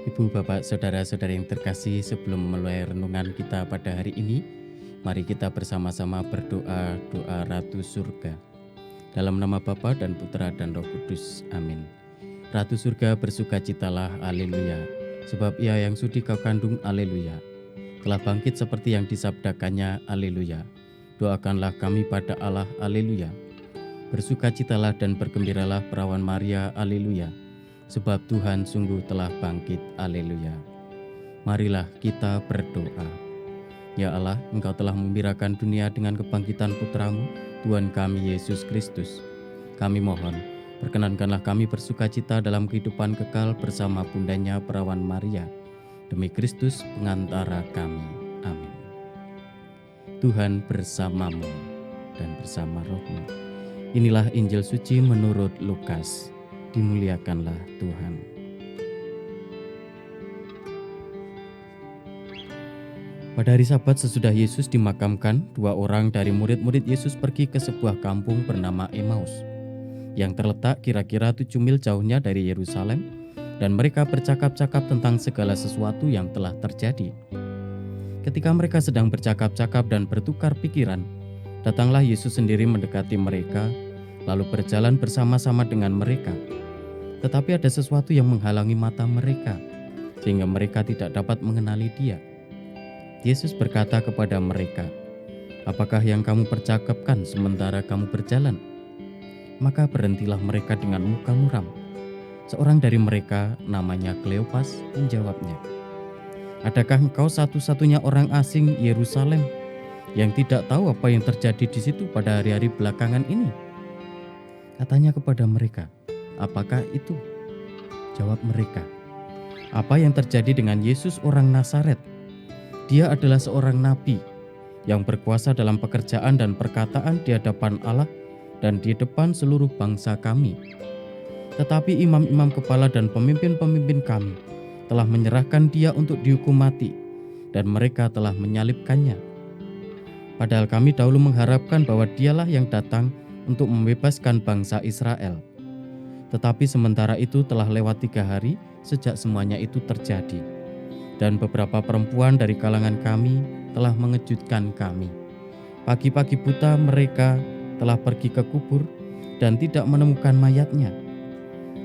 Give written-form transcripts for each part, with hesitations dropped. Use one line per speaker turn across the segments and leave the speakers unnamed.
Ibu, Bapak, Saudara-saudari yang terkasih, sebelum memulai renungan kita pada hari ini, mari kita bersama-sama berdoa doa Ratu Surga. Dalam nama Bapa dan Putra dan Roh Kudus. Amin. Ratu Surga, bersukacitalah, haleluya, sebab Ia yang sudi kau kandung, haleluya, telah bangkit seperti yang disabdakannya, haleluya. Doakanlah kami pada Allah, haleluya. Bersukacitalah dan bergembiralah perawan Maria, haleluya, sebab Tuhan sungguh telah bangkit, haleluya. Marilah kita berdoa. Ya Allah, Engkau telah membirakan dunia dengan kebangkitan Putramu, Tuhan kami Yesus Kristus. Kami mohon, perkenankanlah kami bersukacita dalam kehidupan kekal bersama bundanya perawan Maria, demi Kristus pengantara kami. Amin. Tuhan bersamamu dan bersama rohmu. Inilah Injil suci menurut Lukas. Dimuliakanlah Tuhan. Pada hari Sabat sesudah Yesus dimakamkan, 2 orang dari murid-murid Yesus pergi ke sebuah kampung bernama Emmaus, yang terletak kira-kira 7 mil jauhnya dari Yerusalem, dan mereka bercakap-cakap tentang segala sesuatu yang telah terjadi. Ketika mereka sedang bercakap-cakap dan bertukar pikiran, datanglah Yesus sendiri mendekati mereka, lalu berjalan bersama-sama dengan mereka. Tetapi ada sesuatu yang menghalangi mata mereka, sehingga mereka tidak dapat mengenali Dia. Yesus berkata kepada mereka, "Apakah yang kamu percakapkan sementara kamu berjalan?" Maka berhentilah mereka dengan muka muram. Seorang dari mereka, namanya Kleopas, menjawabnya, "Adakah engkau satu-satunya orang asing Yerusalem yang tidak tahu apa yang terjadi di situ pada hari-hari belakangan ini?" Katanya kepada mereka, "Apakah itu?" Jawab mereka, "Apa yang terjadi dengan Yesus orang Nazaret? Dia adalah seorang nabi yang berkuasa dalam pekerjaan dan perkataan di hadapan Allah dan di depan seluruh bangsa kami. Tetapi imam-imam kepala dan pemimpin-pemimpin kami telah menyerahkan Dia untuk dihukum mati, dan mereka telah menyalibkannya. Padahal kami dahulu mengharapkan bahwa Dialah yang datang untuk membebaskan bangsa Israel. Tetapi sementara itu telah lewat 3 hari sejak semuanya itu terjadi. Dan beberapa perempuan dari kalangan kami telah mengejutkan kami. Pagi-pagi buta mereka telah pergi ke kubur dan tidak menemukan mayatnya.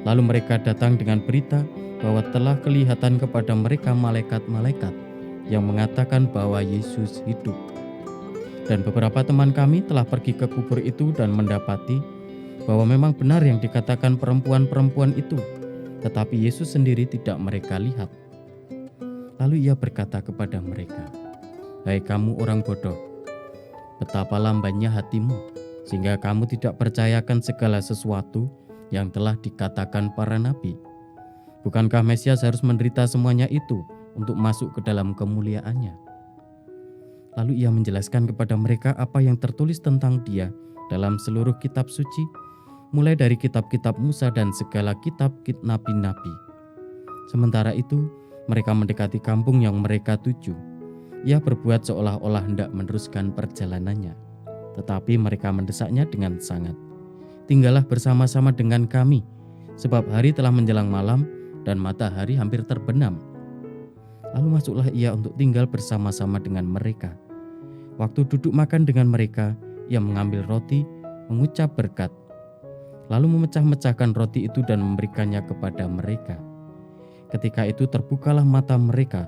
Lalu mereka datang dengan berita bahwa telah kelihatan kepada mereka malaikat-malaikat yang mengatakan bahwa Yesus hidup. Dan beberapa teman kami telah pergi ke kubur itu dan mendapati bahwa memang benar yang dikatakan perempuan-perempuan itu, tetapi Yesus sendiri tidak mereka lihat." Lalu Ia berkata kepada mereka, "Hai kamu orang bodoh, betapa lambannya hatimu, sehingga kamu tidak percayakan segala sesuatu yang telah dikatakan para nabi. Bukankah Mesias harus menderita semuanya itu untuk masuk ke dalam kemuliaannya?" Lalu Ia menjelaskan kepada mereka apa yang tertulis tentang Dia dalam seluruh kitab suci, mulai dari kitab-kitab Musa dan segala kitab nabi-nabi. Sementara itu, mereka mendekati kampung yang mereka tuju. Ia berbuat seolah-olah hendak meneruskan perjalanannya, tetapi mereka mendesaknya dengan sangat. "Tinggallah bersama-sama dengan kami, sebab hari telah menjelang malam dan matahari hampir terbenam." Lalu masuklah Ia untuk tinggal bersama-sama dengan mereka. Waktu duduk makan dengan mereka, Ia mengambil roti, mengucap berkat, lalu memecah-mecahkan roti itu dan memberikannya kepada mereka. Ketika itu terbukalah mata mereka,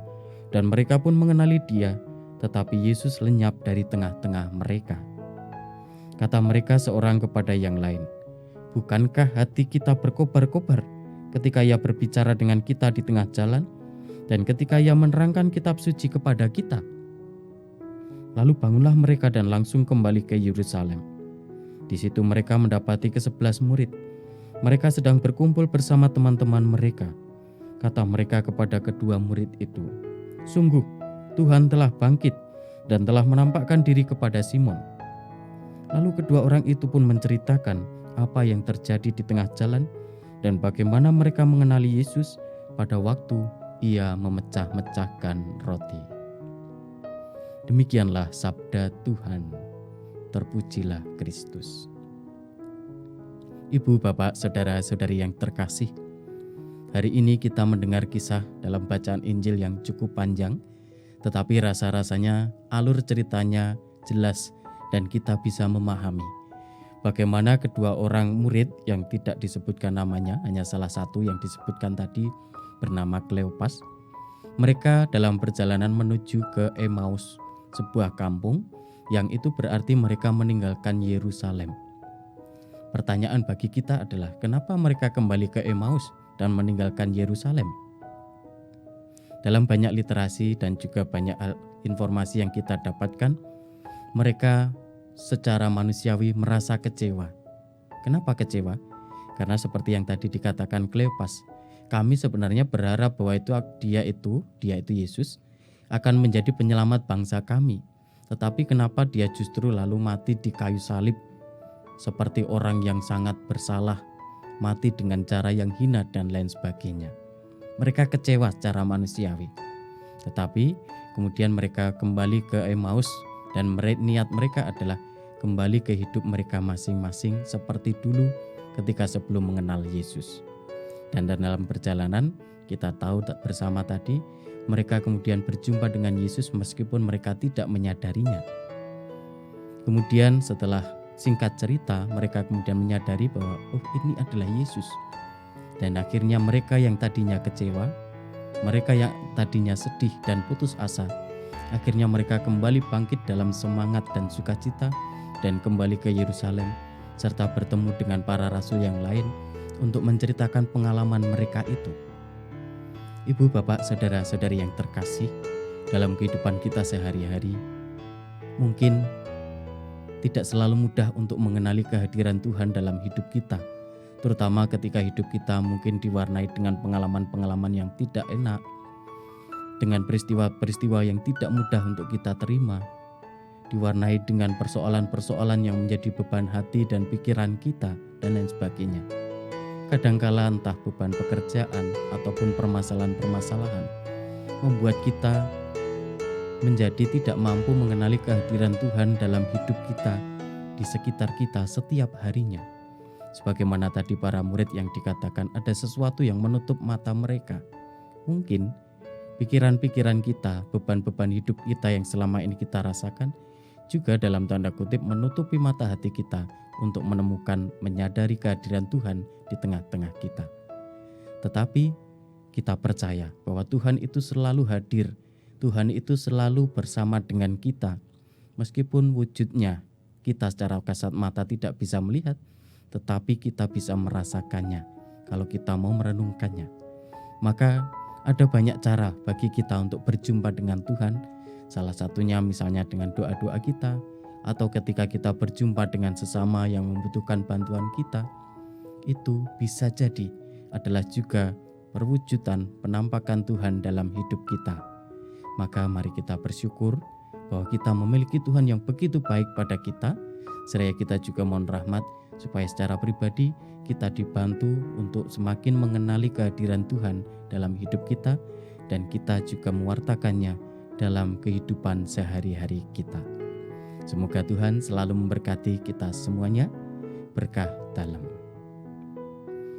dan mereka pun mengenali Dia, tetapi Yesus lenyap dari tengah-tengah mereka. Kata mereka seorang kepada yang lain, "Bukankah hati kita berkobar-kobar ketika Ia berbicara dengan kita di tengah jalan, dan ketika Ia menerangkan kitab suci kepada kita?" Lalu bangunlah mereka dan langsung kembali ke Yerusalem. Di situ mereka mendapati ke-11 murid. Mereka sedang berkumpul bersama teman-teman mereka. Kata mereka kepada kedua murid itu, "Sungguh, Tuhan telah bangkit dan telah menampakkan diri kepada Simon." Lalu kedua orang itu pun menceritakan apa yang terjadi di tengah jalan dan bagaimana mereka mengenali Yesus pada waktu Ia memecah-mecahkan roti. Demikianlah sabda Tuhan. Terpujilah Kristus. Ibu, Bapak, Saudara-saudari yang terkasih, Hari ini kita mendengar kisah dalam bacaan Injil yang cukup panjang, tetapi rasa-rasanya alur ceritanya jelas dan kita bisa memahami bagaimana kedua orang murid yang tidak disebutkan namanya, hanya salah satu yang disebutkan tadi bernama Kleopas. Mereka dalam perjalanan menuju ke Emmaus, sebuah kampung yang itu berarti mereka meninggalkan Yerusalem. Pertanyaan bagi kita adalah kenapa mereka kembali ke Emmaus dan meninggalkan Yerusalem? Dalam banyak literasi dan juga banyak informasi yang kita dapatkan, mereka secara manusiawi merasa kecewa. Kenapa kecewa? Karena seperti yang tadi dikatakan Kleopas, kami sebenarnya berharap bahwa dia itu Yesus akan menjadi penyelamat bangsa kami. Tetapi kenapa dia justru lalu mati di kayu salib seperti orang yang sangat bersalah, mati dengan cara yang hina dan lain sebagainya. Mereka kecewa secara manusiawi. Tetapi kemudian mereka kembali ke Emmaus dan niat mereka adalah kembali ke hidup mereka masing-masing seperti dulu ketika sebelum mengenal Yesus. Dan dalam perjalanan kita tahu bersama tadi mereka kemudian berjumpa dengan Yesus meskipun mereka tidak menyadarinya. Kemudian setelah singkat cerita mereka kemudian menyadari bahwa ini adalah Yesus. Dan akhirnya mereka yang tadinya kecewa, mereka yang tadinya sedih dan putus asa, akhirnya mereka kembali bangkit dalam semangat dan sukacita dan kembali ke Yerusalem serta bertemu dengan para rasul yang lain untuk menceritakan pengalaman mereka itu. Ibu, bapak, saudara-saudari yang terkasih, dalam kehidupan kita sehari-hari, mungkin tidak selalu mudah untuk mengenali kehadiran Tuhan dalam hidup kita, terutama ketika hidup kita mungkin diwarnai dengan pengalaman-pengalaman yang tidak enak, dengan peristiwa-peristiwa yang tidak mudah untuk kita terima, diwarnai dengan persoalan-persoalan yang menjadi beban hati dan pikiran kita, dan lain sebagainya. Kadangkala entah beban pekerjaan ataupun permasalahan-permasalahan membuat kita menjadi tidak mampu mengenali kehadiran Tuhan dalam hidup kita, di sekitar kita setiap harinya. Sebagaimana tadi para murid yang dikatakan ada sesuatu yang menutup mata mereka. Mungkin pikiran-pikiran kita, beban-beban hidup kita yang selama ini kita rasakan juga dalam tanda kutip menutupi mata hati kita untuk menemukan, menyadari kehadiran Tuhan di tengah-tengah kita. Tetapi kita percaya bahwa Tuhan itu selalu hadir, Tuhan itu selalu bersama dengan kita. Meskipun wujudnya kita secara kasat mata tidak bisa melihat, tetapi kita bisa merasakannya kalau kita mau merenungkannya. Maka ada banyak cara bagi kita untuk berjumpa dengan Tuhan. Salah satunya misalnya dengan doa-doa kita, atau ketika kita berjumpa dengan sesama yang membutuhkan bantuan kita. Itu bisa jadi adalah juga perwujudan penampakan Tuhan dalam hidup kita. Maka mari kita bersyukur bahwa kita memiliki Tuhan yang begitu baik pada kita. Seraya kita juga mohon rahmat supaya secara pribadi kita dibantu untuk semakin mengenali kehadiran Tuhan dalam hidup kita, dan kita juga mewartakannya dalam kehidupan sehari-hari kita. Semoga Tuhan selalu memberkati kita semuanya, berkah dalam.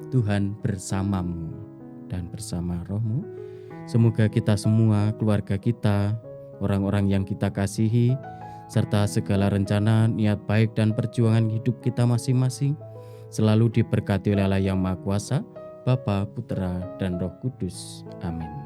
Tuhan bersamamu dan bersama rohmu. Semoga kita semua, keluarga kita, orang-orang yang kita kasihi, serta segala rencana, niat baik dan perjuangan hidup kita masing-masing selalu diberkati oleh Allah yang Maha Kuasa, Bapa, Putra, dan Roh Kudus. Amin.